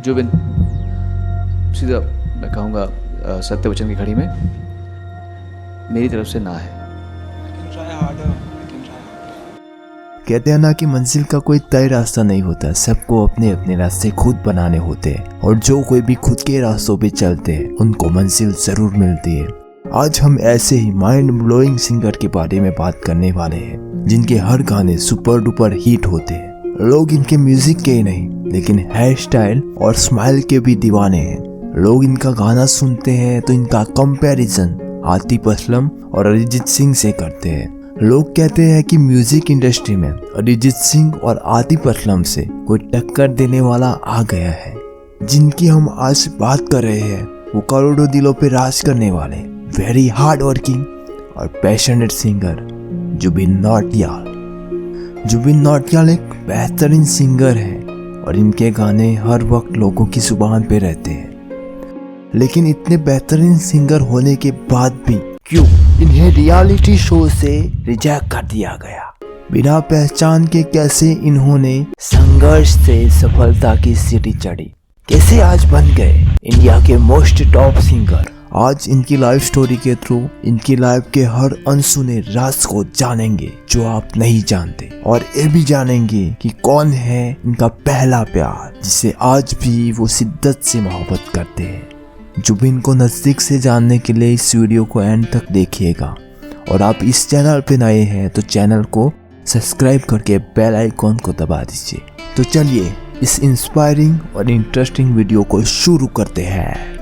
जुबिन, सीधा मैं कहूँगा सत्य वचन की घड़ी में मेरी तरफ से ना है। कहते हैं ना कि मंजिल का कोई तय रास्ता नहीं होता, सबको अपने अपने रास्ते खुद बनाने होते हैं और जो कोई भी खुद के रास्तों पे चलते हैं उनको मंजिल जरूर मिलती है। आज हम ऐसे ही माइंड ब्लोइंग सिंगर के बारे में बात करने वाले हैं जिनके हर गाने सुपर डुपर हिट होते हैं। लोग इनके म्यूजिक के ही नहीं लेकिन हेयर स्टाइल और स्माइल के भी दीवाने हैं। लोग इनका गाना सुनते हैं तो इनका कंपैरिजन आतिफ असलम और अरिजीत सिंह से करते हैं। लोग कहते हैं कि म्यूजिक इंडस्ट्री में अरिजीत सिंह और आतिफ असलम से कोई टक्कर देने वाला आ गया है। जिनकी हम आज बात कर रहे हैं वो करोड़ों दिलों पे राज करने वाले वेरी हार्ड वर्किंग और पैशनेट सिंगर जुबिन नौटियाल। जुबिन नौटियाल एक बेहतरीन सिंगर है और इनके गाने हर वक्त लोगों की जुबान पे रहते हैं। लेकिन इतने बेहतरीन सिंगर होने के बाद भी क्यों इन्हें रियलिटी शो से रिजेक्ट कर दिया गया? बिना पहचान के कैसे इन्होंने संघर्ष से सफलता की सीढ़ी चढ़ी, कैसे आज बन गए इंडिया के मोस्ट टॉप सिंगर? आज इनकी लाइफ स्टोरी के थ्रू इनकी लाइफ के हर अनसुने राज को जानेंगे जो आप नहीं जानते, और ये भी जानेंगे कि कौन है इनका पहला प्यार जिसे आज भी वो शिद्दत से मोहब्बत करते हैं। जुबिन को नजदीक से जानने के लिए इस वीडियो को एंड तक देखिएगा, और आप इस चैनल पे नए हैं तो चैनल को सब्सक्राइब करके बेल आइकॉन को दबा दीजिए। तो चलिए इस इंस्पायरिंग और इंटरेस्टिंग वीडियो को शुरू करते हैं।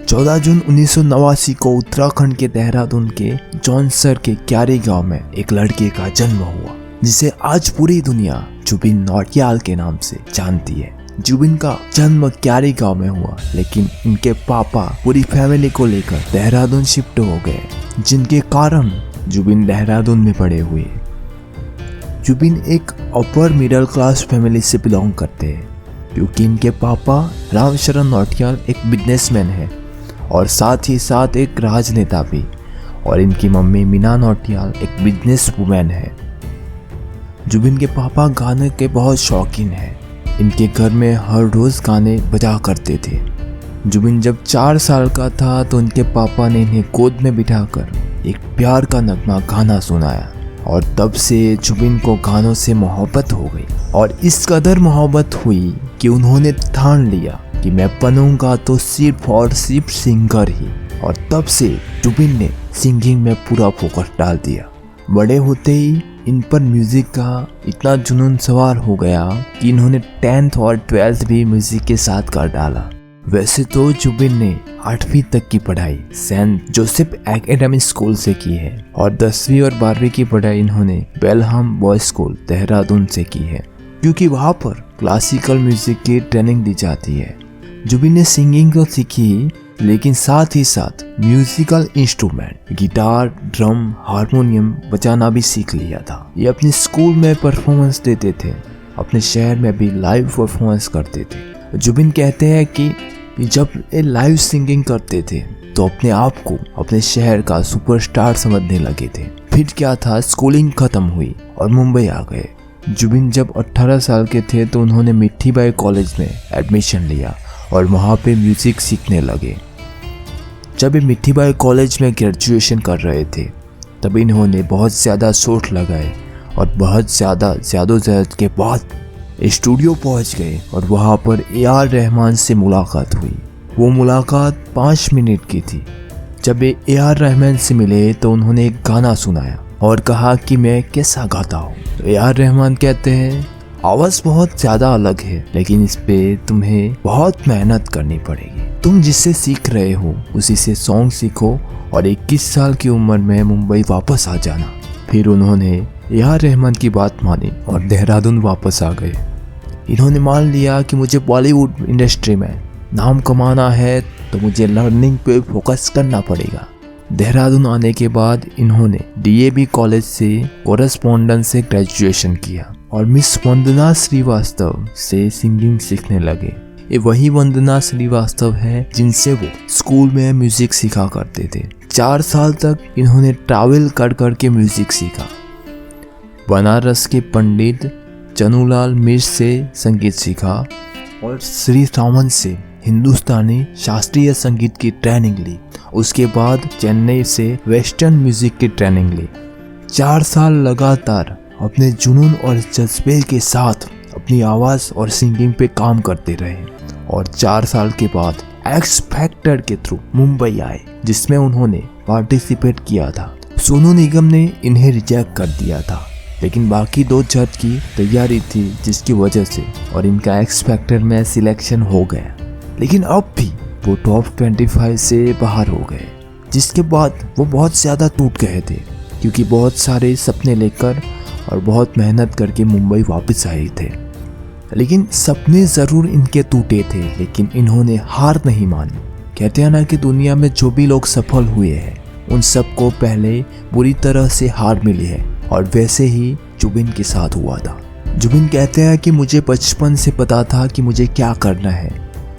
14 जून 1989 को उत्तराखंड के देहरादून के जौनसर के क्यारी गांव में एक लड़के का जन्म हुआ जिसे आज पूरी दुनिया जुबिन नौटियाल के नाम से जानती है। जुबिन का जन्म क्यारी गांव में हुआ, लेकिन इनके पापा पूरी फैमिली को लेकर देहरादून शिफ्ट हो गए, जिनके कारण जुबिन देहरादून में बड़े हुए। जुबिन एक अपर मिडिल क्लास फैमिली से बिलोंग करते हैं क्योंकि इनके पापा रामशरण नौटियाल एक बिजनेसमैन है और साथ ही साथ एक राजनेता भी, और इनकी मम्मी मीना नौटियाल एक बिजनेस वुमेन है। जुबिन के पापा गाने के बहुत शौकीन हैं। इनके घर में हर रोज गाने बजा करते थे। जुबिन जब 4 साल का था तो उनके पापा ने इन्हें गोद में बिठाकर एक प्यार का नगमा गाना सुनाया, और तब से जुबिन को गानों से मोहब्बत हो गई, और इस कदर मोहब्बत हुई कि उन्होंने ठान लिया कि मैं बनूंगा तो सिर्फ और सिर्फ सिंगर ही, और तब से जुबिन ने सिंगिंग में पूरा फोकस डाल दिया। बड़े होते ही इन पर म्यूजिक का इतना जुनून सवार हो गया कि इन्होंने 10th और 12th भी म्यूजिक के साथ कर डाला। वैसे तो जुबिन ने 8वीं तक की पढ़ाई सेंट जोसेफ एकेडमी स्कूल से की है, और 10वीं और 12वीं की पढ़ाई इन्होंने बेलहम बॉयज स्कूल देहरादून से की है, क्योंकि वहाँ पर क्लासिकल म्यूजिक की ट्रेनिंग दी जाती है। जुबिन ने सिंगिंग तो सीखी, लेकिन साथ ही साथ musical instrument guitar, drum, harmonium बजाना भी सीख लिया था। ये अपने स्कूल में परफॉर्मेंस देते थे, अपने शहर में भी लाइव परफॉर्मेंस करते थे। जुबिन कहते हैं कि जब ये लाइव सिंगिंग करते थे तो अपने आप को अपने शहर का सुपरस्टार समझने लगे थे। फिर क्या था, स्कूलिंग खत्म हुई और मुंबई आ गए। जुबिन जब 18 साल के थे तो उन्होंने मिठीबाई कॉलेज में एडमिशन लिया और वहाँ पे म्यूजिक सीखने लगे। जब ये मिठीबाई कॉलेज में ग्रेजुएशन कर रहे थे तब इन्होंने बहुत ज़्यादा शोट लगाए, और बहुत ज़्यादा जद्दोजहद के बाद स्टूडियो पहुंच गए, और वहां पर AR रहमान से मुलाकात हुई। वो मुलाकात 5 मिनट की थी। जब ये AR रहमान से मिले तो उन्होंने एक गाना सुनाया और कहा कि मैं कैसा गाता हूँ। तो AR रहमान कहते हैं आवाज़ बहुत ज़्यादा अलग है, लेकिन इस पे तुम्हें बहुत मेहनत करनी पड़ेगी। तुम जिससे सीख रहे हो उसी से सॉन्ग सीखो और 21 साल की उम्र में मुंबई वापस आ जाना। फिर उन्होंने AR रहमान की बात मानी और देहरादून वापस आ गए। इन्होंने मान लिया कि मुझे बॉलीवुड इंडस्ट्री में नाम कमाना है तो मुझे लर्निंग पे फोकस करना पड़ेगा। देहरादून आने के बाद इन्होंने DAV कॉलेज से कोरेस्पोंडेंस से ग्रेजुएशन किया और मिस वंदना श्रीवास्तव से सिंगिंग सीखने लगे। ये वही वंदना श्रीवास्तव है जिनसे वो स्कूल में म्यूजिक सीखा करते थे। 4 साल तक इन्होंने ट्रैवल कर करके म्यूजिक सीखा। बनारस के पंडित चनूलाल मिश्र से संगीत सीखा, और श्री सावंत से हिंदुस्तानी शास्त्रीय संगीत की ट्रेनिंग ली। उसके बाद चेन्नई से वेस्टर्न म्यूजिक की ट्रेनिंग ली। 4 साल लगातार अपने जुनून और जज्बे के साथ अपनी आवाज़ और सिंगिंग पे काम करते रहे और 4 साल के बाद एक्स फैक्टर के थ्रू मुंबई आए, जिसमें उन्होंने पार्टिसिपेट किया था। सोनू निगम ने इन्हें रिजेक्ट कर दिया था, लेकिन बाकी 2 जज की तैयारी थी, जिसकी वजह से और इनका एक्स फैक्टर में सिलेक्शन हो गया। लेकिन अब भी वो टॉप 25 से बाहर हो गए, जिसके बाद वो बहुत ज़्यादा टूट गए थे, क्योंकि बहुत सारे सपने लेकर और बहुत मेहनत करके मुंबई वापस आए थे। लेकिन सपने ज़रूर इनके टूटे थे, लेकिन इन्होंने हार नहीं मानी। कहते हैं ना कि दुनिया में जो भी लोग सफल हुए हैं उन सबको पहले बुरी तरह से हार मिली है, और वैसे ही जुबिन के साथ हुआ था। जुबिन कहते हैं कि मुझे बचपन से पता था कि मुझे क्या करना है।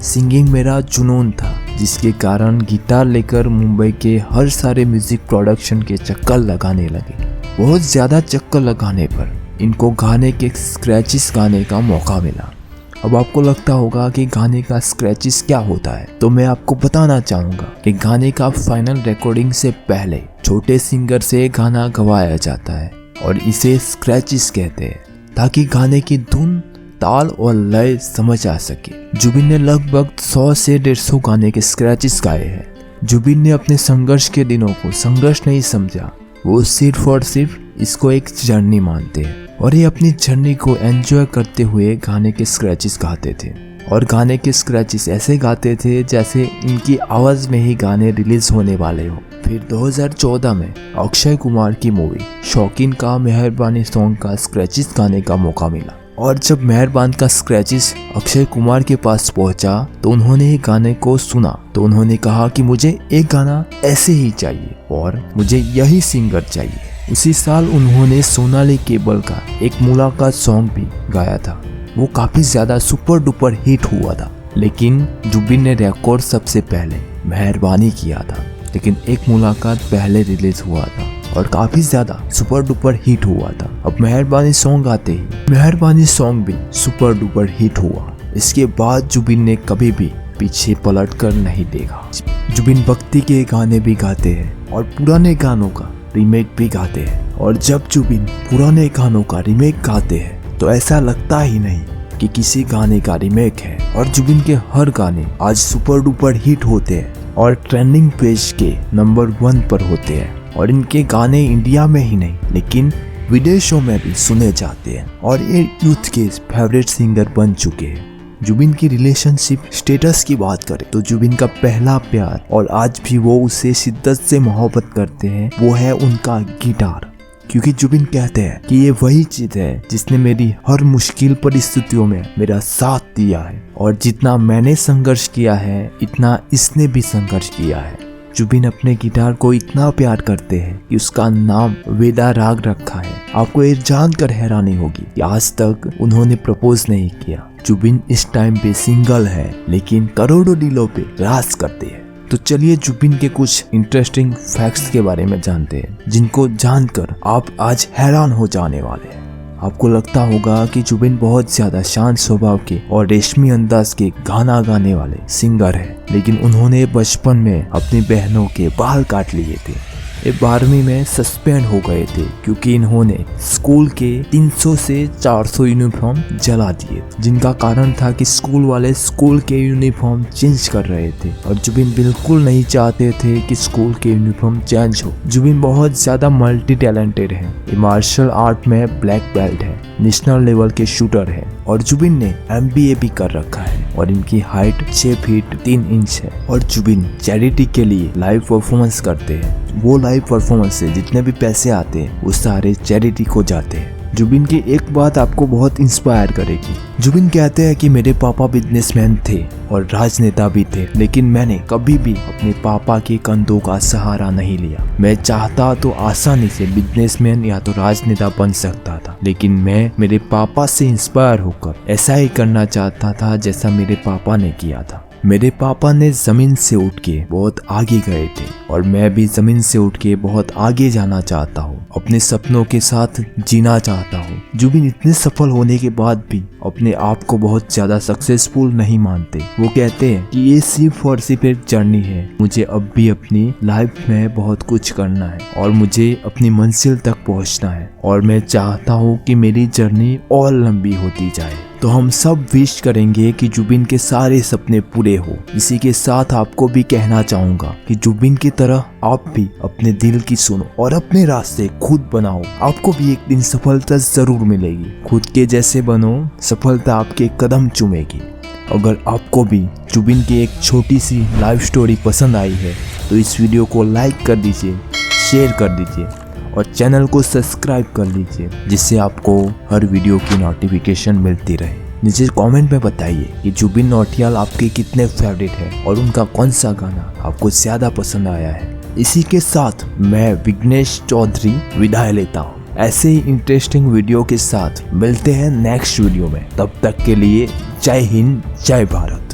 सिंगिंग मेरा जुनून था, जिसके कारण गिटार लेकर मुंबई के हर सारे म्यूजिक प्रोडक्शन के चक्कर लगाने लगे। बहुत ज़्यादा चक्कर लगाने पर इनको गाने के स्क्रैचेस गाने का मौका मिला। अब आपको लगता होगा कि गाने का स्क्रैचेस क्या होता है, तो मैं आपको बताना चाहूँगा कि गाने का फाइनल रिकॉर्डिंग से पहले छोटे सिंगर से गाना गवाया जाता है और इसे स्क्रैचेस कहते हैं, ताकि गाने की धुन, ताल और लय समझ आ सके। जुबिन ने लगभग 100 से 150 गाने के स्क्रैचेस गाए हैं। जुबिन ने अपने संघर्ष के दिनों को संघर्ष नहीं समझा, वो सिर्फ और सिर्फ इसको एक जर्नी मानते हैं, और ये अपनी जर्नी को एंजॉय करते हुए गाने के स्क्रैचेस गाते थे। और गाने के स्क्रैचेस ऐसे गाते थे जैसे इनकी आवाज़ में ही गाने रिलीज होने वाले हो। फिर 2014 में अक्षय कुमार की मूवी शौकीन का मेहरबानी सॉन्ग का स्क्रैचेस गाने का मौका मिला, और जब मेहरबान का स्क्रैचेस अक्षय कुमार के पास पहुंचा तो उन्होंने गाने को सुना, तो उन्होंने कहा कि मुझे एक गाना ऐसे ही चाहिए और मुझे यही सिंगर चाहिए। उसी साल उन्होंने सोनाली केबल का एक मुलाकात सॉन्ग भी गाया था। वो काफ़ी ज़्यादा सुपर डुपर हिट हुआ था, लेकिन जुबिन ने रिकॉर्ड सबसे पहले मेहरबानी किया था, लेकिन एक मुलाकात पहले रिलीज हुआ था और काफ़ी ज़्यादा सुपर डुपर हिट हुआ था। अब मेहरबानी सॉन्ग आते ही मेहरबानी सॉन्ग भी सुपर डुपर हिट हुआ। इसके बाद जुबिन ने कभी भी पीछे पलट कर नहीं देखा। जुबिन भक्ति के गाने भी गाते हैं और पुराने गानों का रीमेक भी गाते हैं, और जब जुबिन पुराने गानों का रीमेक गाते हैं तो ऐसा लगता ही नहीं कि किसी गाने का रीमेक है। और जुबिन के हर गाने आज सुपर डुपर हिट होते हैं और ट्रेंडिंग पेज के नंबर 1 पर होते हैं, और इनके गाने इंडिया में ही नहीं लेकिन विदेशों में भी सुने जाते हैं, और ये यूथ के फेवरेट सिंगर बन चुके हैं। जुबिन की रिलेशनशिप स्टेटस की बात करें तो जुबिन का पहला प्यार, और आज भी वो उसे शिद्दत से मोहब्बत करते हैं, वो है उनका गिटार। क्योंकि जुबिन कहते हैं कि ये वही चीज़ है जिसने मेरी हर मुश्किल परिस्थितियों में मेरा साथ दिया है, और जितना मैंने संघर्ष किया है इतना इसने भी संघर्ष किया है। जुबिन अपने गिटार को इतना प्यार करते हैं कि उसका नाम वेदा राग रखा है। आपको ये जानकर हैरानी होगी कि आज तक उन्होंने प्रपोज नहीं किया। जुबिन इस टाइम पे सिंगल है, लेकिन करोड़ों दिलों पे राज करते हैं। तो चलिए जुबिन के कुछ इंटरेस्टिंग फैक्ट्स के बारे में जानते हैं, जिनको जानकर आप आज हैरान हो जाने वाले हैं। आपको लगता होगा कि जुबिन बहुत ज्यादा शांत स्वभाव के और रेशमी अंदाज के गाना गाने वाले सिंगर हैं, लेकिन उन्होंने बचपन में अपनी बहनों के बाल काट लिए थे। ये 12वीं में सस्पेंड हो गए थे क्योंकि इन्होंने स्कूल के 300 से 400 यूनिफॉर्म जला दिए, जिनका कारण था कि स्कूल वाले स्कूल के यूनिफॉर्म चेंज कर रहे थे, और जुबिन बिल्कुल नहीं चाहते थे कि स्कूल के यूनिफॉर्म चेंज हो। जुबिन बहुत ज़्यादा मल्टी टैलेंटेड है। ये मार्शल आर्ट में ब्लैक बेल्ट है, नेशनल लेवल के शूटर है, और जुबिन ने MBA भी कर रखा है, और इनकी हाइट 6 फीट 3 इंच है। और जुबिन चैरिटी के लिए लाइव परफॉर्मेंस करते हैं। वो लाइव परफॉर्मेंस से जितने भी पैसे आते हैं वो सारे चैरिटी को जाते हैं। जुबिन की एक बात आपको बहुत इंस्पायर करेगी। जुबिन कहते हैं कि मेरे पापा बिजनेसमैन थे और राजनेता भी थे, लेकिन मैंने कभी भी अपने पापा के कंधों का सहारा नहीं लिया। मैं चाहता तो आसानी से बिजनेसमैन या तो राजनेता बन सकता था, लेकिन मैं मेरे पापा से इंस्पायर होकर ऐसा ही करना चाहता था जैसा मेरे पापा ने किया था। मेरे पापा ने जमीन से उठ के बहुत आगे गए थे, और मैं भी जमीन से उठ के बहुत आगे जाना चाहता हूँ। अपने सपनों के साथ जीना चाहता हूँ। जुबिन इतने सफल होने के बाद भी अपने आप को बहुत ज्यादा सक्सेसफुल नहीं मानते। वो कहते हैं कि ये सिर्फ और सिर्फ एक जर्नी है, मुझे अब भी अपनी लाइफ में बहुत कुछ करना है और मुझे अपनी मंजिल तक पहुंचना है और मैं चाहता हूँ कि मेरी जर्नी और लंबी होती जाए। तो हम सब विश करेंगे कि जुबिन के सारे सपने पूरे हो। इसी के साथ आपको भी कहना चाहूंगा कि जुबिन की तरह आप भी अपने दिल की सुनो और अपने रास्ते खुद बनाओ। आपको भी एक दिन सफलता जरूर मिलेगी। खुद के जैसे बनो, सफलता आपके कदम चूमेगी। अगर आपको भी जुबिन की एक छोटी सी लाइफ स्टोरी पसंद आई है तो इस वीडियो को लाइक कर दीजिए, शेयर कर दीजिए और चैनल को सब्सक्राइब कर लीजिए, जिससे आपको हर वीडियो की नोटिफिकेशन मिलती रहे। नीचे कमेंट में बताइए कि जुबिन नौटियाल आपके कितने फेवरेट है और उनका कौन सा गाना आपको ज़्यादा पसंद आया है। इसी के साथ मैं विघ्नेश चौधरी विदाई लेता हूँ। ऐसे ही इंटरेस्टिंग वीडियो के साथ मिलते हैं नेक्स्ट वीडियो में। तब तक के लिए जय हिंद, जय भारत।